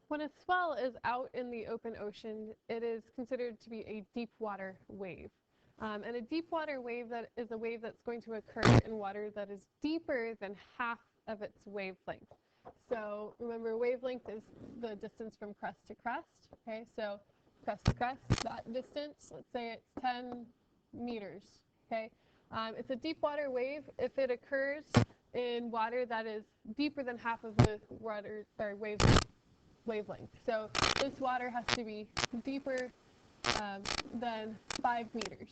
When a swell is out in the open ocean, it is considered to be a deep water wave. And a deep water wave that is a wave that's going to occur in water that is deeper than half of its wavelength. So remember, wavelength is the distance from crest to crest. Okay, so crest to crest, that distance, let's say it's 10 meters. Okay, it's a deep water wave if it occurs in water that is deeper than half of the water or wavelength. So this water has to be deeper than 5 meters,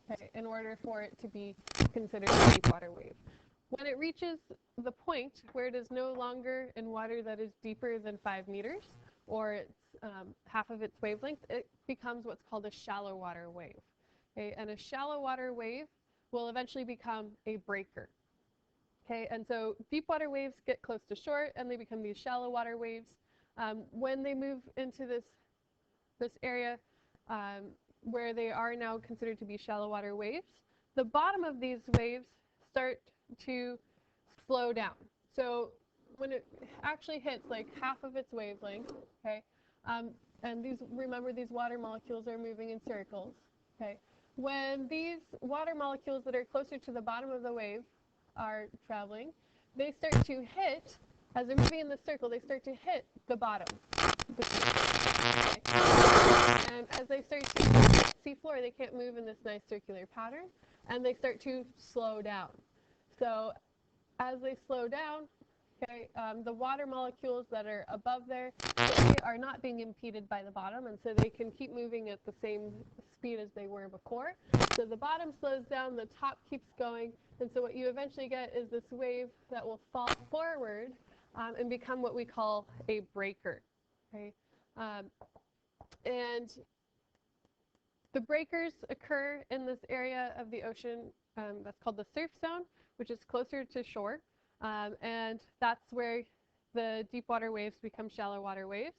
okay, in order for it to be considered a deep water wave. When it reaches the point where it is no longer in water that is deeper than 5 meters, or it's half of its wavelength, it becomes what's called a shallow water wave. Okay? And a shallow water wave will eventually become a breaker. Okay? And so deep water waves get close to shore and they become these shallow water waves. When they move into this area where they are now considered to be shallow water waves, the bottom of these waves start to slow down. So when it actually hits like half of its wavelength, okay, and remember these water molecules are moving in circles, okay. When these water molecules that are closer to the bottom of the wave are traveling, they start to hit, as they're moving in the circle, they start to hit the bottom. Okay. And as they start to hit the seafloor, they can't move in this nice circular pattern, and they start to slow down. So as they slow down, okay, the water molecules that are above there, they are not being impeded by the bottom, and so they can keep moving at the same speed as they were before. So the bottom slows down, the top keeps going, and so what you eventually get is this wave that will fall forward and become what we call a breaker. Okay? And the breakers occur in this area of the ocean that's called the surf zone, which is closer to shore. And that's where the deep water waves become shallow water waves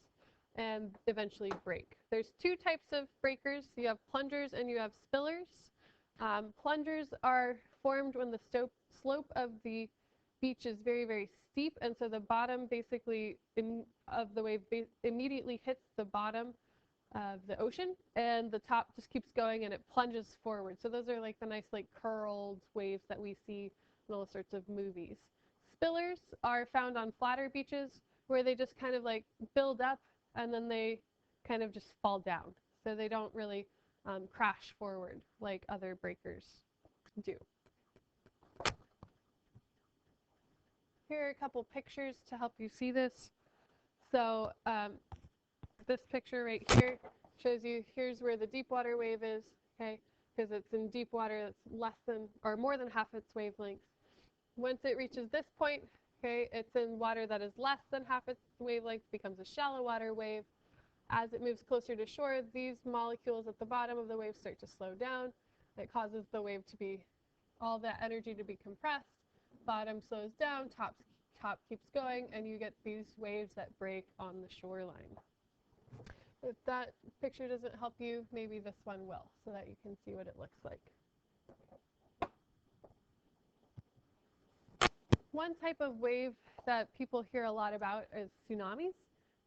and eventually break. There's two types of breakers. You have plungers and you have spillers. Plungers are formed when the slope of the beach is very, very steep, and so the bottom basically of the wave immediately hits the bottom of the ocean, and the top just keeps going and it plunges forward. So those are like the nice like curled waves that we see in all sorts of movies. Spillers are found on flatter beaches where they just kind of like build up and then they kind of just fall down. So they don't really crash forward like other breakers do. Here are a couple pictures to help you see this. So this picture right here shows you here's where the deep water wave is, okay, because it's in deep water that's less than or more than half its wavelength. Once it reaches this point, okay, it's in water that is less than half its wavelength, becomes a shallow water wave. As it moves closer to shore, these molecules at the bottom of the wave start to slow down. It causes the wave to be, all that energy to be compressed. Bottom slows down, top keeps going, and you get these waves that break on the shoreline. If that picture doesn't help you, maybe this one will, so that you can see what it looks like. One type of wave that people hear a lot about is tsunamis.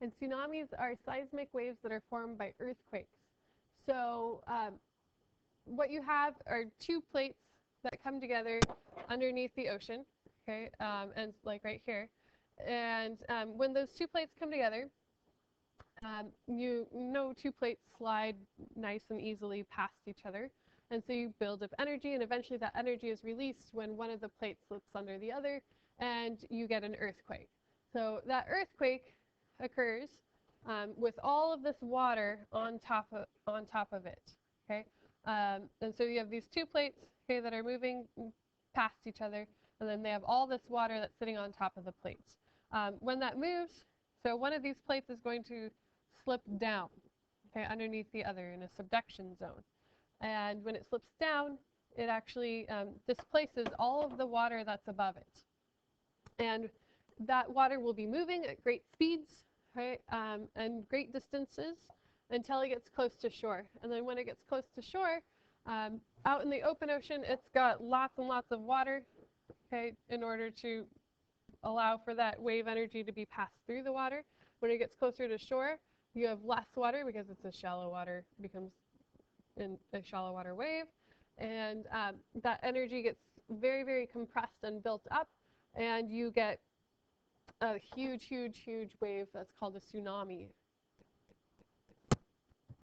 And tsunamis are seismic waves that are formed by earthquakes. So what you have are two plates that come together underneath the ocean, okay, and like right here. And when those two plates come together, you know two plates slide nice and easily past each other. And so you build up energy, and eventually that energy is released when one of the plates slips under the other, and you get an earthquake. So that earthquake occurs with all of this water on top of it. Okay, and so you have these two plates, okay, that are moving past each other, and then they have all this water that's sitting on top of the plates. When that moves, so one of these plates is going to slip down, okay, underneath the other in a subduction zone. And when it slips down, it actually displaces all of the water that's above it. And that water will be moving at great speeds, right, and great distances until it gets close to shore. And then when it gets close to shore, out in the open ocean, it's got lots and lots of water, okay, in order to allow for that wave energy to be passed through the water. When it gets closer to shore, you have less water because it's a shallow water, becomes in a shallow water wave. And that energy gets very, very compressed and built up, and you get a huge, huge, huge wave that's called a tsunami.